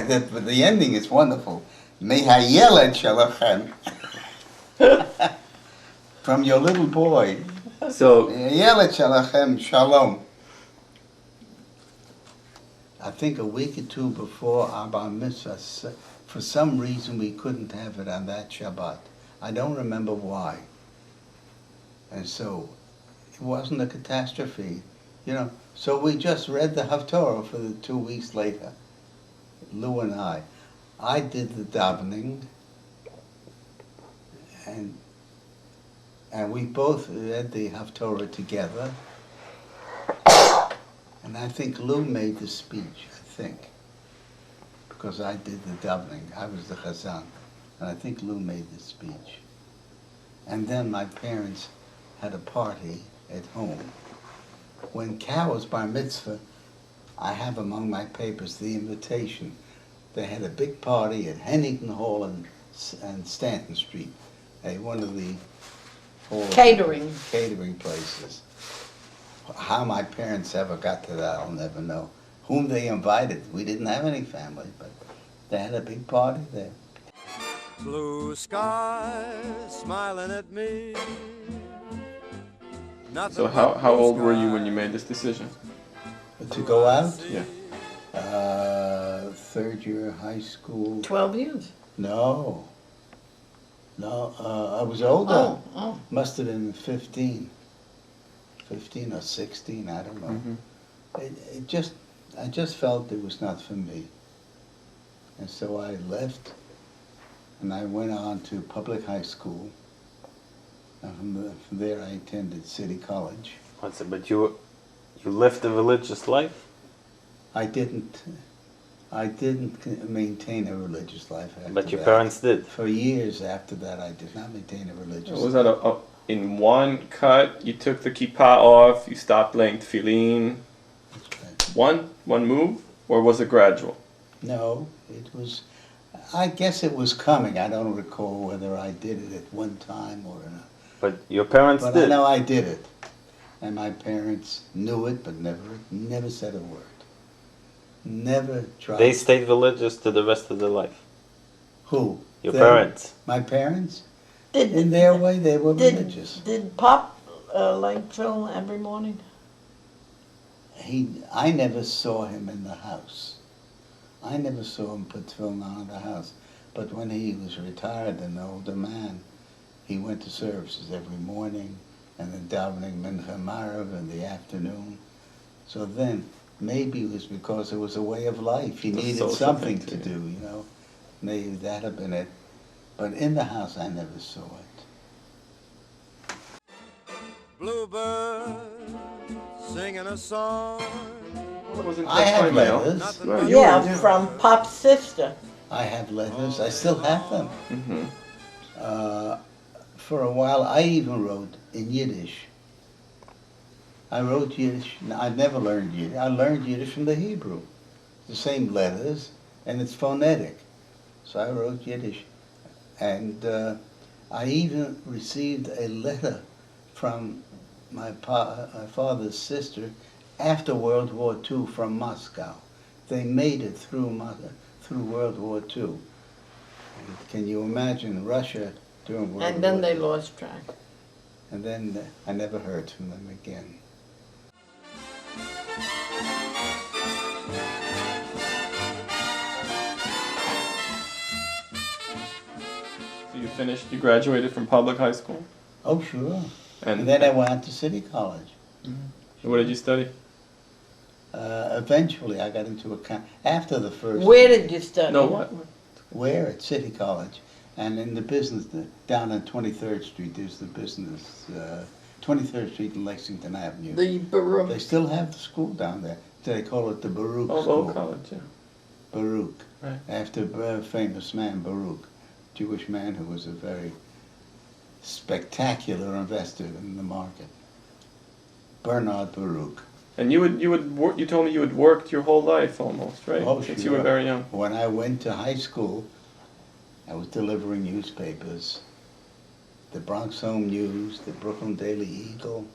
the ending is wonderful. Mehayeled shalachem. From your little boy. So, Mehayeled shalachem shalom. I think a week or two before our bar mitzvah, for some reason we couldn't have it on that Shabbat. I don't remember why. And so it wasn't a catastrophe, you know. So we just read the Haftorah for the 2 weeks later, Lou and I. I did the davening, and we both read the Haftorah together. And I think Lou made the speech, I think, because I did the davening. I was the chazan, and I think Lou made the speech. And then my parents had a party at home. When Cal was bar mitzvah, I have among my papers the invitation. They had a big party at Hennington Hall and Stanton Street, one of the Catering places. How my parents ever got to that, I'll never know. Whom they invited, we didn't have any family, but they had a big party there. Blue skies smiling at me. so how old were you when you made this decision? To go out? Yeah. Third year of high school. 12 years. No, I was older. Oh. Must have been 15 or 16, I don't know. Mm-hmm. I just felt it was not for me. And so I left, and I went on to public high school. And from there I attended City College. But you lived a religious life? I didn't maintain a religious life after But your that. parents did. For years after that, I did not maintain a religious Was life. that in one cut, you took the kippah off, you stopped laying tefillin? One move? Or was it gradual? No, it was, I guess it was coming. I don't recall whether I did it at one time or not. But your parents But did. I know I did it. And my parents knew it, but never said a word. Never tried. They stayed religious to the rest of their life. Who? Your Them? parents. My parents? Did, In their way, they were religious. Did Pop like Phil every morning? I never saw him in the house. I never saw him put film on in the house. But when he was retired, an older man, he went to services every morning, and then davening Mincha Marav in the afternoon. So then, maybe it was because it was a way of life. He needed something to do, you know. Maybe that had been it. But in the house, I never saw it. Bluebird singing a song. I have letters. From Pop's sister. I have letters. I still have them. Mm-hmm. For a while, I even wrote in Yiddish. I wrote Yiddish. I never learned Yiddish. I learned Yiddish from the Hebrew. The same letters, and it's phonetic. So I wrote Yiddish. And I even received a letter from my father's sister after World War II from Moscow. They made it through World War II. And can you imagine Russia during World War II? And then they lost track. And then I never heard from them again. So you graduated from public high school? Oh, sure. And then I went to City College. Mm-hmm. What did you study? Eventually, I got into after the first. Where did you study? No, what? Where? At City College. And in the business, down on 23rd Street, there's the business, 23rd Street and Lexington Avenue. The Baruch. They still have the school down there. They call it the Baruch School. School. Oh, college, yeah. Baruch. Right. After a famous man, Baruch. Jewish man who was a very spectacular investor in the market. Bernard Baruch. And you told me you had worked your whole life almost, right? Oh, Since sure. you were very young. When I went to high school, I was delivering newspapers. The Bronx Home News, the Brooklyn Daily Eagle,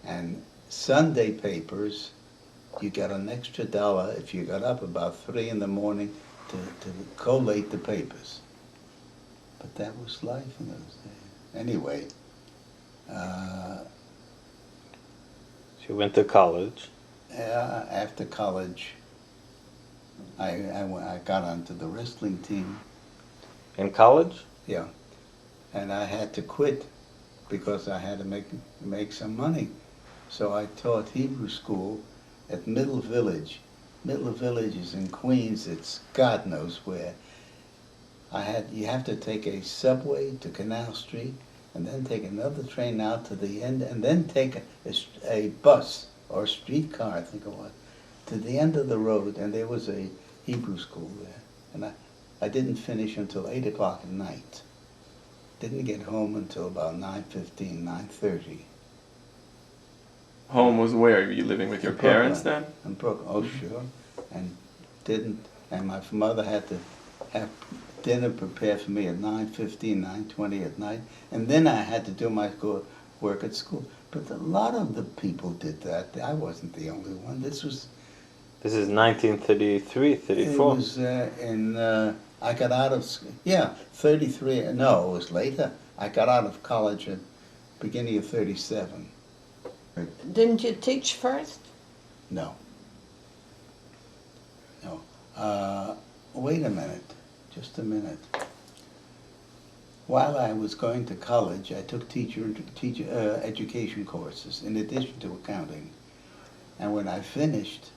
and Sunday papers you got an extra $1 if you got up about 3 in the morning to collate the papers. But that was life in those days. Anyway, So you went to college. after college, I got onto the wrestling team. In college? Yeah, and I had to quit because I had to make some money. So I taught Hebrew school at Middle Village. Middle Village is in Queens. It's God knows where. You have to take a subway to Canal Street, and then take another train out to the end, and then take a bus or a streetcar, I think it was, to the end of the road. And there was a Hebrew school there, and I didn't finish until 8 o'clock at night. Didn't get home until about 9:15, 9:30. Home was where? Were you living with your In parents Brooklyn. then? In Brooklyn, oh sure. And my mother had to have dinner prepared for me at 9:15, 9:20 at night. And then I had to do my work at school. But a lot of the people did that. I wasn't the only one. This is 1933, 34. It was I got out of, 33, no, it was later. I got out of college at beginning of 37. Didn't you teach first? No. Wait a minute, just a minute. While I was going to college, I took teacher education courses in addition to accounting. And when I finished,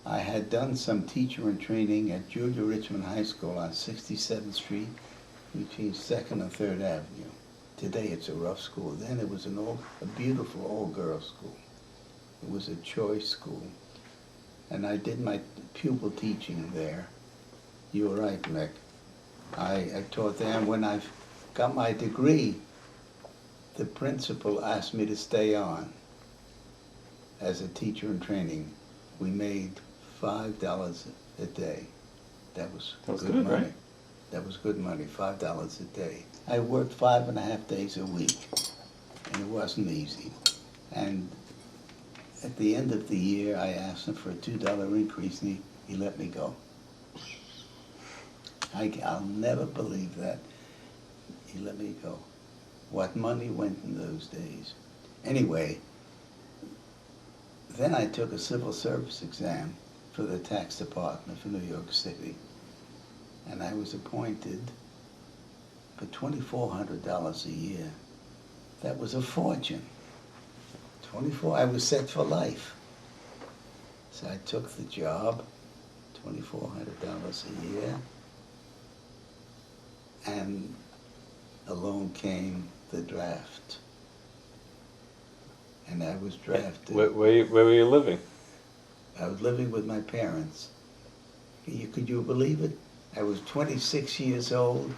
I had done some teacher and training at Julia Richmond High School on 67th Street, between 2nd and 3rd Avenue. Today it's a rough school. Then it was a beautiful all-girls school. It was a choice school. And I did my pupil teaching there. You were right, Mick. I taught there, and when I got my degree, the principal asked me to stay on as a teacher in training. We made $5 a day. That was good money. Right? That was good money, $5 a day. I worked 5.5 days a week, and it wasn't easy. And at the end of the year, I asked him for a $2 increase, and he let me go. I'll never believe that. He let me go. What money went in those days. Anyway, then I took a civil service exam for the tax department for New York City. And I was appointed for $2,400 a year. That was a fortune. I was set for life. So I took the job, $2,400 a year. And along came the draft. And I was drafted. Where were you living? I was living with my parents. Could you believe it? I was 26 years old,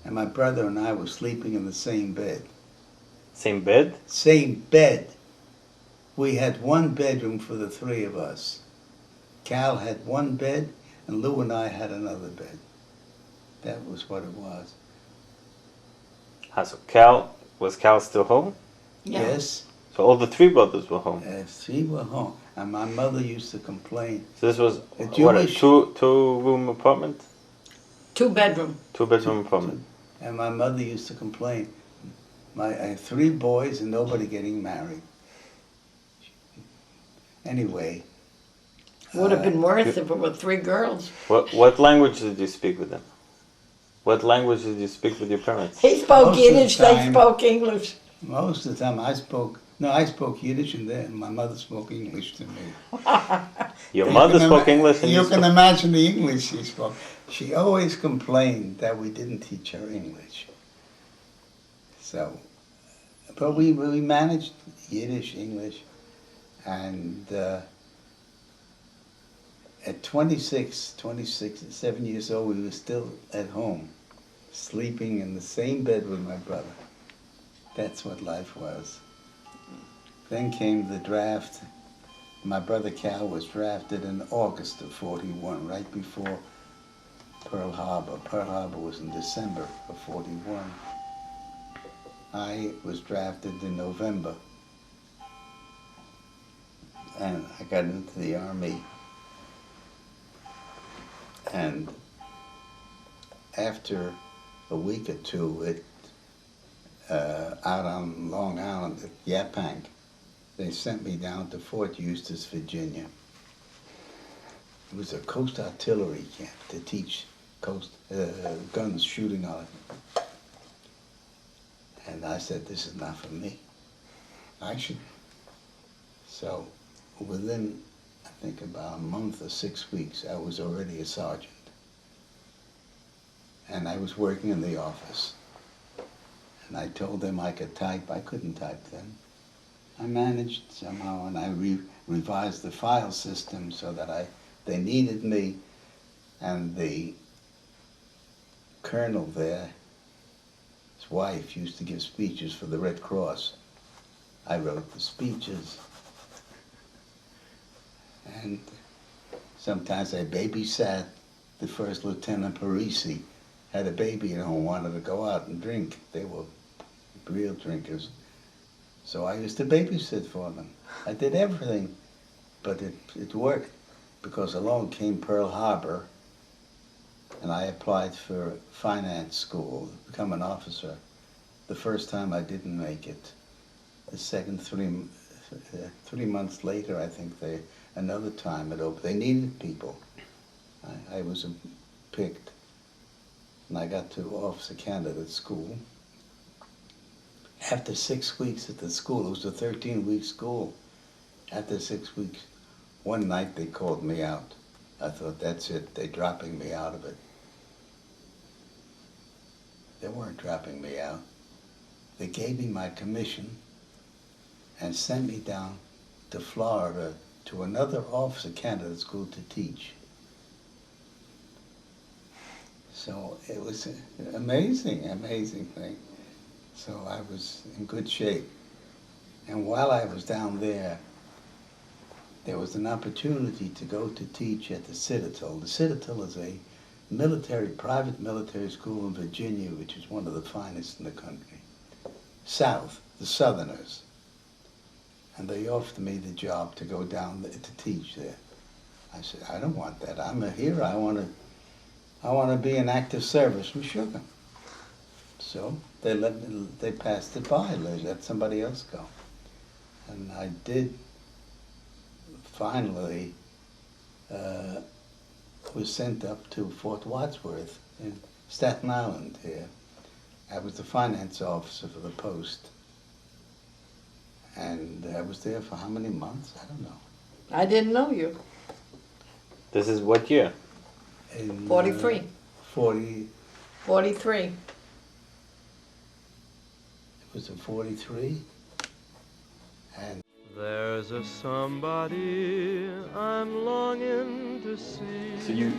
and my brother and I were sleeping in the same bed. Same bed? Same bed. We had one bedroom for the three of us. Cal had one bed, and Lou and I had another bed. That was what it was. So was Cal still home? Yeah. Yes. So all the three brothers were home. She were home. And my mother used to complain. So this was A what, a Jewish- two-room apartment? 2-bedroom. Two-bedroom apartment. And my mother used to complain. I had 3 boys and nobody getting married. Anyway. Would have been worse if it were 3 girls. What language did you speak with them? What language did you speak with your parents? He spoke Most of the Yiddish, they time- spoke English. Most of the time I spoke Yiddish, and then my mother spoke English to me. Your You mother can spoke English and you you can spoke... imagine the English she spoke. She always complained that we didn't teach her English. So, but we managed Yiddish, English, and at 27 years old, we were still at home, sleeping in the same bed with my brother. That's what life was. Then came the draft. My brother Cal was drafted in August of 41, right before Pearl Harbor. Pearl Harbor was in December of 41. I was drafted in November and I got into the Army. And after a week or two, out on Long Island at Yaphank, they sent me down to Fort Eustis, Virginia. It was a coast artillery camp to teach coast guns shooting on it. And I said, this is not for me. So within, I think about a month or 6 weeks, I was already a sergeant. And I was working in the office. And I told them I could type. I couldn't type then. I managed somehow, and I revised the file system so that they needed me. And the colonel there, his wife, used to give speeches for the Red Cross. I wrote the speeches. And sometimes I babysat the first Lieutenant Parisi. Had a baby at home, wanted to go out and drink. They were real drinkers. So I used to babysit for them. I did everything, but it worked because along came Pearl Harbor, and I applied for finance school, to become an officer. The first time I didn't make it. The second 3 months later, I think another time it opened. They needed people. I was picked, and I got to officer candidate school. After 6 weeks at the school, it was a 13-week school. After 6 weeks, one night they called me out. I thought, that's it, they're dropping me out of it. They weren't dropping me out. They gave me my commission and sent me down to Florida to another officer candidate school to teach. So it was an amazing thing. So I was in good shape. And while I was down there was an opportunity to go to teach at the Citadel. The Citadel is a private military school in Virginia, which is one of the finest in the country. South, the Southerners. And they offered me the job to go down there to teach there. I said, I don't want that. I'm a hero. I want to be in active service. We shook them. So they passed it by. They let somebody else go. And I did finally was sent up to Fort Wadsworth in Staten Island here. I was the finance officer for the post. And I was there for how many months? I don't know. I didn't know you. This is what year? In, 43. 43. It Was it 43? And There's a somebody I'm longing to see. So you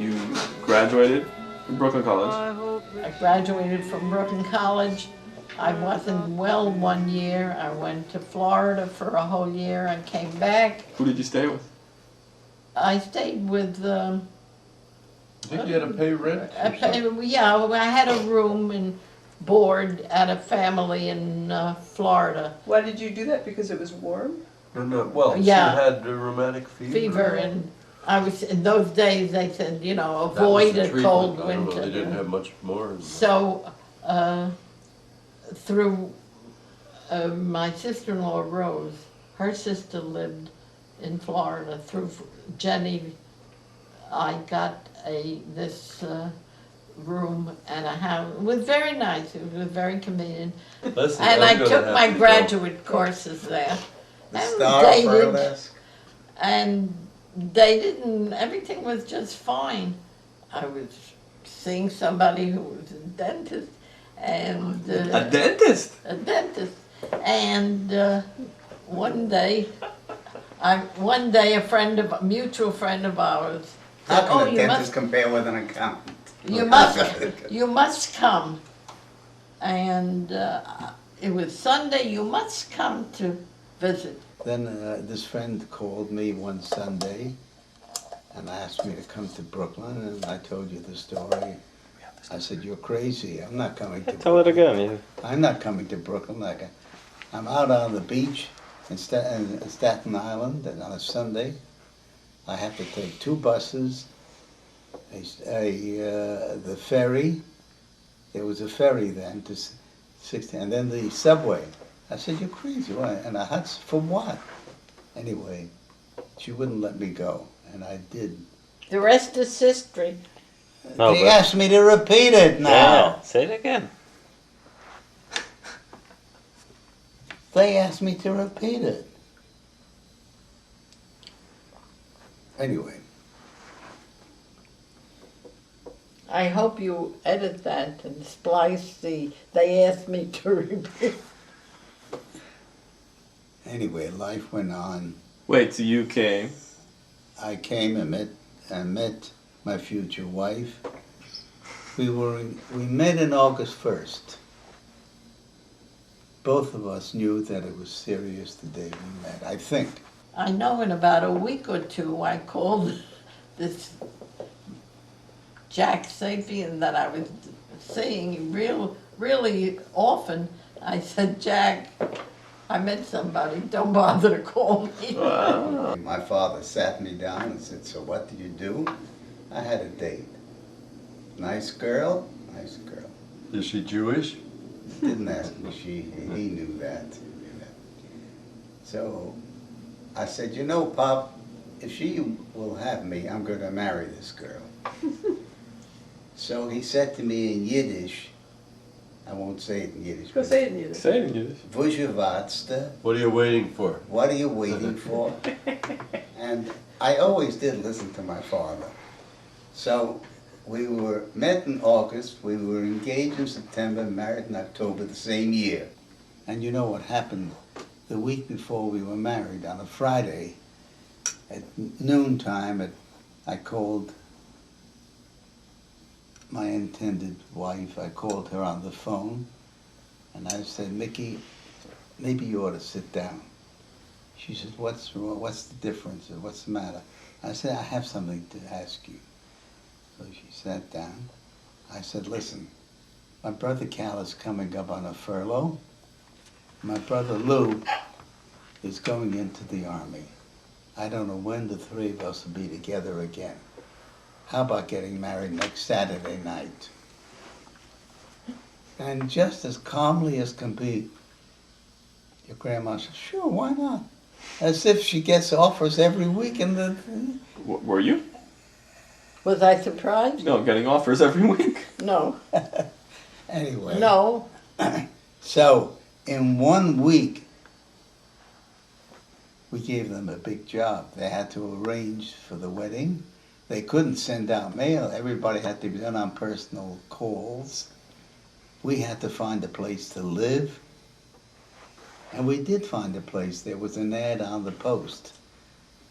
graduated from Brooklyn College. I hope I graduated from Brooklyn College. I wasn't well 1 year. I went to Florida for a whole year and came back. Who did you stay with? I stayed with, I think you had to pay rent or something. yeah, I had a room and board at a family in Florida. Why did you do that? Because it was warm? No, well, Yeah. she had rheumatic fever. Fever, and I was, in those days, they said, you know, That was avoid the a treatment. cold I don't know, winter. they didn't have much more. than that. So, through my sister-in-law Rose, her sister lived in Florida. Through Jenny, I got this room and a house. It was very nice. It was very convenient. Listen, And I'm I gonna took have my to go. graduate courses there. the And star dated, burlesque. and they didn't, everything was just fine. I was seeing somebody who was a dentist, and A dentist. a dentist, and one day a mutual friend of ours How said, can "Oh, a dentist compare with an accountant? you must come," and it was Sunday. You must come to visit. Then this friend called me one Sunday and asked me to come to Brooklyn, and I told you the story. I said, "You're crazy. I'm not coming to Tell it Brooklyn. again. Yeah. I'm not coming to Brooklyn. I'm out on the beach in Staten Island, and on a Sunday, I have to take 2 buses, the ferry. There was a ferry then to 16, and then the subway. I said, "You're crazy, why?" And a hut for what? Anyway, she wouldn't let me go, and I did. The rest is history. No, They but- asked me to repeat it now. Yeah, say it again. They asked me to repeat it. Anyway, I hope you edit that and splice they asked me to repeat. anyway, life went on. Wait, so you came. I came and met my future wife. We met in August 1st. Both of us knew that it was serious the day we met, I think. I know in about a week or 2, I called this Jack Sapien that I was seeing really often. I said, "Jack, I met somebody, don't bother to call me." My father sat me down and said, "So what did you do?" I had a date. Nice girl, nice girl. Is she Jewish? Didn't ask me, he knew that. So I said, "You know, Pop, if she will have me, I'm going to marry this girl." So he said to me in Yiddish, I won't say it in Yiddish. Go say it in Yiddish. Say it in Yiddish. "Wo wartest? What are you waiting for? What are you waiting for?" And I always did listen to my father. So we were met in August, we were engaged in September, married in October the same year. And you know what happened the week before we were married, on a Friday, at noontime, I called my intended wife. I called her on the phone, and I said, "Micky, maybe you ought to sit down." She said, "What's wrong? What's the difference? What's the matter?" I said, "I have something to ask you." So she sat down. I said, "Listen, my brother Cal is coming up on a furlough. My brother Lou is going into the Army. I don't know when the 3 of us will be together again. How about getting married next Saturday night?" And just as calmly as can be, your grandma said, "Sure, why not?" As if she gets offers every week in the... Were you? Was I surprised? No, getting offers every week. No. Anyway. No. So, in 1 week, we gave them a big job. They had to arrange for the wedding. They couldn't send out mail. Everybody had to be done on personal calls. We had to find a place to live. And we did find a place. There was an ad on the post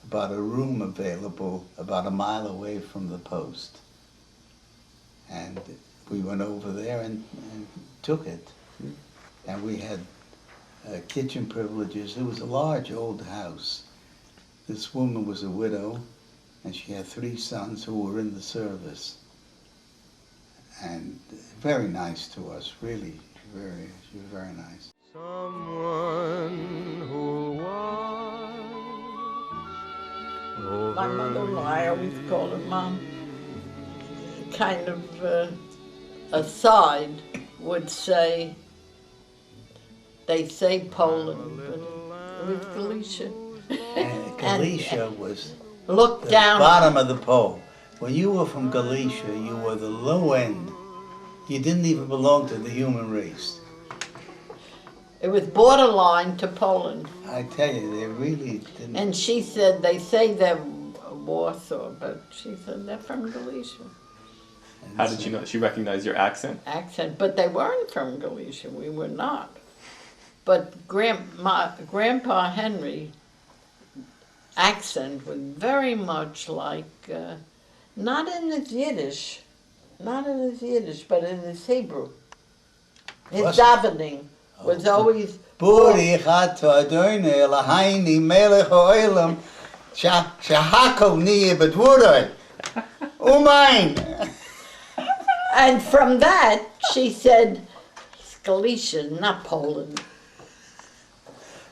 about a room available about a mile away from the post. And we went over there and took it. And we had kitchen privileges. It was a large old house. This woman was a widow, and she had 3 sons who were in the service. And very nice to us, really, she was very nice. Someone who was My mother-in-law, I always called her Mom, kind of aside, would say, they say Poland, but it was Galicia. And Galicia was Look the down. bottom of the pole. When you were from Galicia, you were the low end. You didn't even belong to the human race. It was borderline to Poland. I tell you, they really didn't. And she said, they say they're Warsaw, but she said they're from Galicia. How did you know? She recognized your accent? Accent, but they weren't from Galicia, we were not. But Grandpa Henry accent was very much like, not in his Yiddish, but in his Hebrew. His Was- davening was always, Buri chato adoine Eloheini melech haolam shahakol niye bedvuroi. Umain. and from that, she said, it's Galicia, not Poland.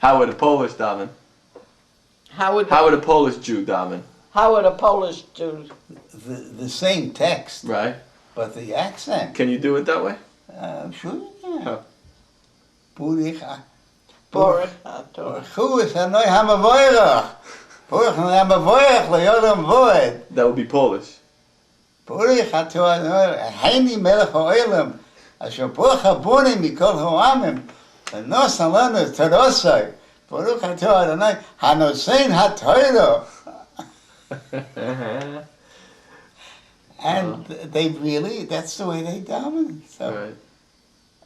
How would a Polish daven? How would How would a Polish Jew daven? a Polish Jew? The same text, Right? but the accent. Can you do it that way? Sure you can. How? Baruch Baruch Hu is hanoi hamavoirach. Baruch hamavoirach le'olam voed. That would be Polish. Baruch ato Haini melech ha'olam. Asher baruch haboni mikol ha'amim. V'nos alanu torosai. Baruch ato Adonai hanosein ha'toiro. And they really, that's the way they dominate. So Right.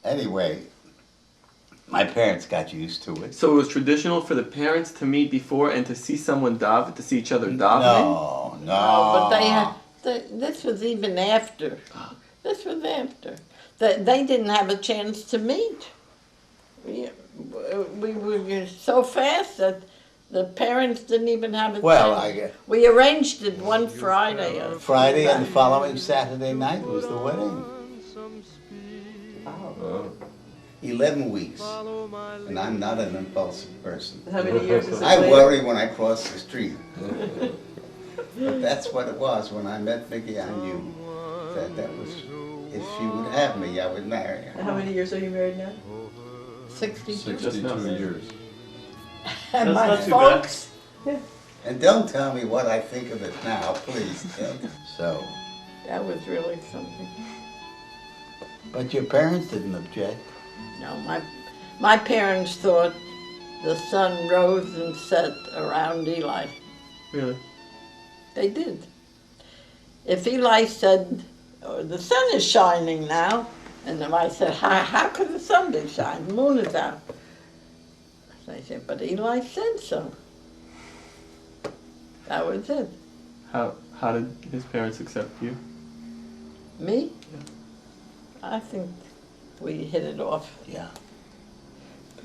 anyway, my parents got used to it. So it was traditional for the parents to meet before and to see someone daven, to see each other davening? No. But they had, this was even after. This was after. They didn't have a chance to meet. We were so fast that the parents didn't even have a Well, chance. I guess We arranged it one Friday. Friday and the following Saturday night was the wedding. 11 weeks. And I'm not an impulsive person. How many years is it I later? worry when I cross the street. But that's what it was. When I met Micky, I knew that was, if she would have me, I would marry her. And how many years are you married now? 62. 62 years. And That's my not too folks, And don't tell me what I think of it now, please. So, that was really something. but your parents didn't object. No, my parents thought the sun rose and set around Eli. Really? They did. If Eli said, oh, the sun is shining now, and then I said, how could the sun be shining? The moon is out. So I said, but Eli said so. That was it. How did his parents accept you? Me? I think we hit it off. Yeah.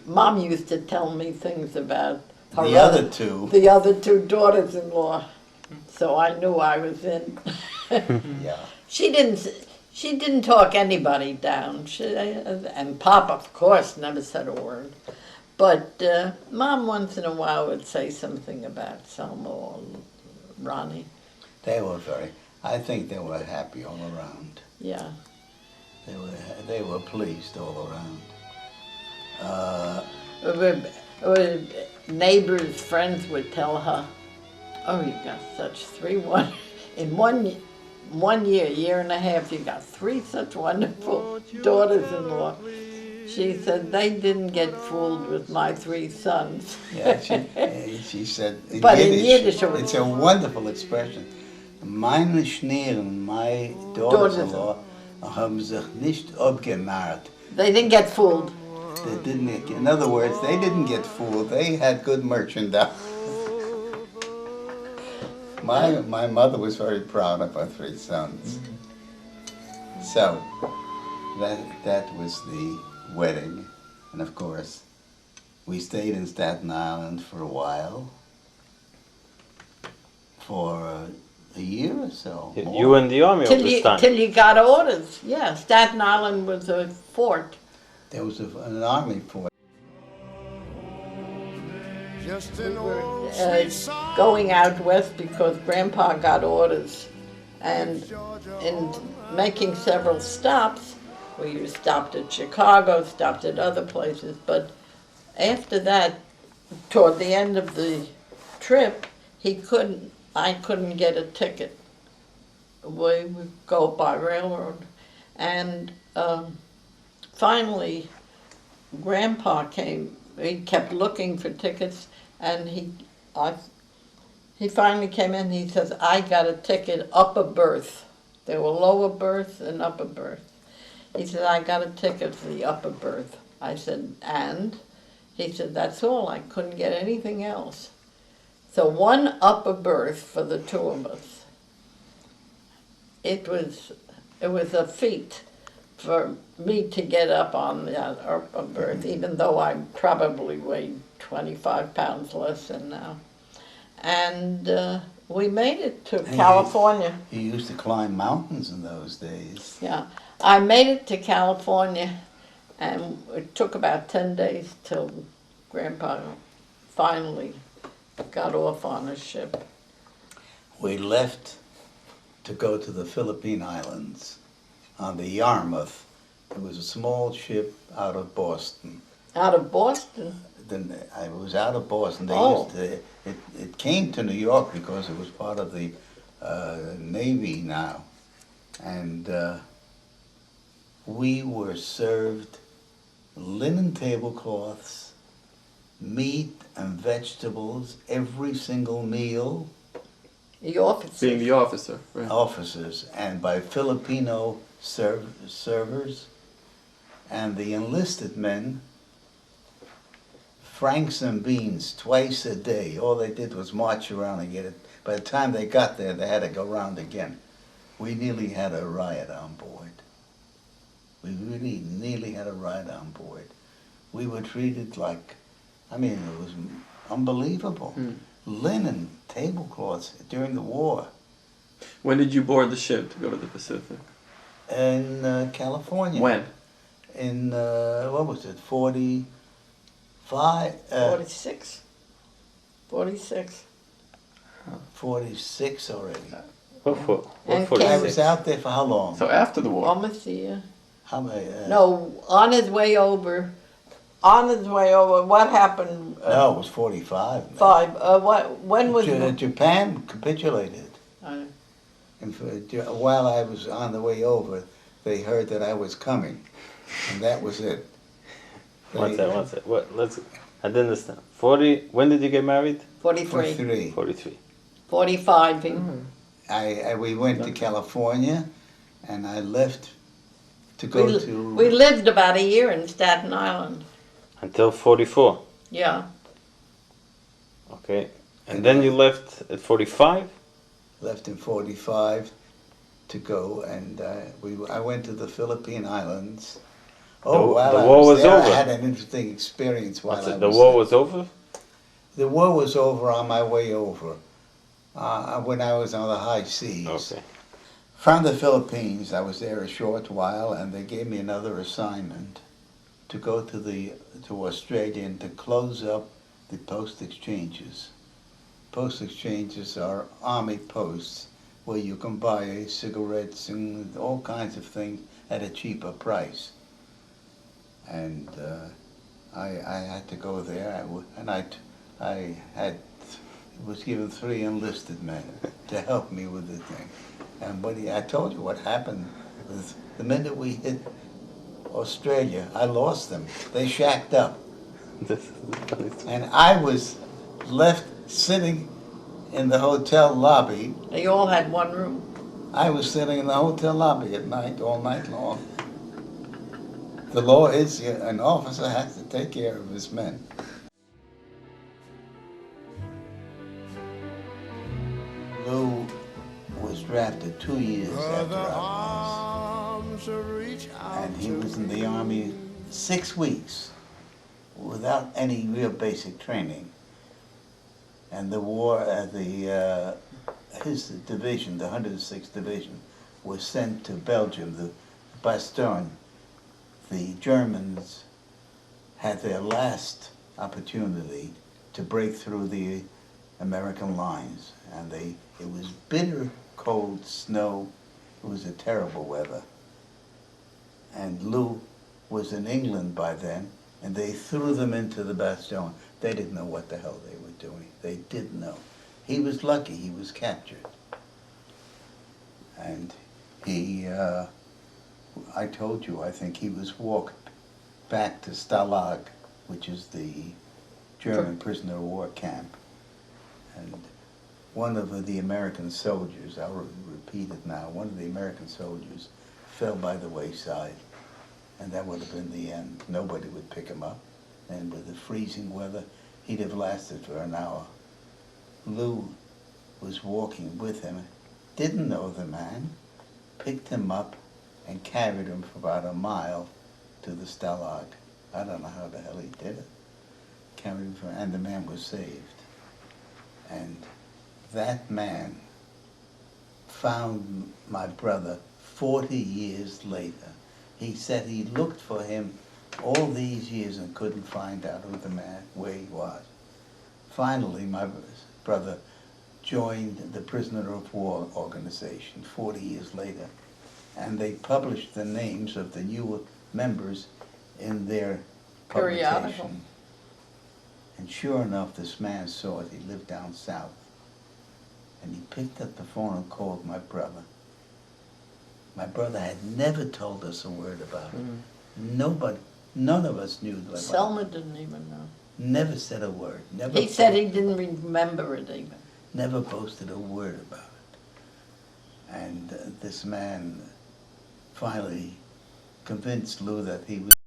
Mom used to tell me things about her The other two, the other two daughters-in-law, so I knew I was in. yeah. She didn't talk anybody down. And Pop, of course, never said a word. But Mom once in a while would say something about Selma or Ronnie. They were I think they were happy all around. Yeah. They were pleased all around. Neighbors, friends would tell her, oh, you got such in one year and a half, you got 3 such wonderful daughters-in-law. She said, they didn't get fooled with my 3 sons. Yeah, she said, But in Yiddish, it's a wonderful expression. Meine Schneeren, my daughters-in-law, haben sich nicht abgenarrt. They didn't get fooled. They didn't, in other words, they didn't get fooled. They had good merchandise. My mother was very proud of her 3 sons. So, that was the wedding. And of course, we stayed in Staten Island for a while. For a year or so. more. You were in the army all this time. Till you got orders. Yeah, Staten Island was a fort. There was an army fort. We were going out west because Grandpa got orders. And in making several stops, we stopped at Chicago, stopped at other places. But after that, toward the end of the trip, I couldn't get a ticket. We would go by railroad. And finally, Grandpa came. He kept looking for tickets, and he finally came in. He says, "I got a ticket upper berth." There were lower berths and upper berths. He said, "I got a ticket for the upper berth." I said, "And?" He said, "That's all. I couldn't get anything else." So one upper berth for the 2 of us. It was a feat for me to get up on that upper berth, even though I probably weighed 25 pounds less than now. And we made it to California. You used to climb mountains in those days. Yeah, I made it to California, and it took about 10 days till Grandpa finally got off on a ship. We left to go to the Philippine Islands on the Yarmouth. It was a small ship out of Boston. Out of Boston? Then I was out of Boston. They Oh. used to, it came to New York because it was part of the Navy now. And we were served linen tablecloths, meat and vegetables, every single meal, The officers. Being the officer, right? officers, and by Filipino servers. And the enlisted men, franks and beans twice a day. All they did was march around and get it. By the time they got there, they had to go round again. We nearly had a riot on board. We really nearly had a riot on board. We were treated like, I mean, it was unbelievable. Linen tablecloths during the war When did you board the ship to go to the Pacific? in California. When? In, what was it, 45? 46? 46. 46 already. What for? What And for? King- I was out there for how long? So after the war. Almost a year. How many? No, on his way over. On his way over, what happened? No, it was 45. maybe. When was Japan capitulated. Uh, And while I was on the way over, they heard that I was coming, and that was it. One sec. What? Let's. I didn't understand. 40. When did you get married? 43. 43. 43. 45. We went to California, and I left to go to. We lived about a year in Staten Island. Until 44. Yeah. Okay. And then you left at 45. Left in 45 to go, and I went to the Philippine Islands. Oh, while the I war was there, over. I had an interesting experience while I was The war there. was over. The war was over on my way over, when I was on the high seas. Okay. From the Philippines, I was there a short while, and they gave me another assignment to go to Australia and to close up the post exchanges. Post exchanges are army posts where you can buy cigarettes and all kinds of things at a cheaper price. And I had to go there, I was given 3 enlisted men to help me with the thing. And I told you what happened was the minute we hit Australia, I lost them. They shacked up. This is the funny story. And I was left sitting in the hotel lobby. They all had one room. I was sitting in the hotel lobby at night, all night long. The law is an officer has to take care of his men. Lou was drafted 2 years after I was. And he was in the Army 6 weeks without any real basic training. And the war, his division, the 106th Division, was sent to Belgium, the Bastogne. The Germans had their last opportunity to break through the American lines. And it was bitter, cold snow. It was a terrible weather. And Lou was in England by then, and they threw them into the Bastogne. They didn't know what the hell they were doing. They didn't know. He was lucky he was captured. And I told you, I think he was walked back to Stalag, which is the German prisoner of war camp. And one of the American soldiers, I'll repeat it now, one of the American soldiers fell by the wayside. And that would have been the end. Nobody would pick him up. And with the freezing weather, he'd have lasted for an hour. Lou was walking with him, didn't know the man, picked him up and carried him for about a mile to the Stalag. I don't know how the hell he did it. Carried him and the man was saved. And that man found my brother 40 years later. He said he looked for him all these years and couldn't find out who the man, where he was. Finally, my brother joined the Prisoner of War organization 40 years later, and they published the names of the new members in their Periodical. publication. And sure enough, this man saw it. He lived down south. And he picked up the phone and called my brother. My brother had never told us a word about it. Nobody, none of us knew about it. Selma didn't even know. Never said a word. Never He said he didn't remember it even. never posted a word about it. And this man finally convinced Lou that he was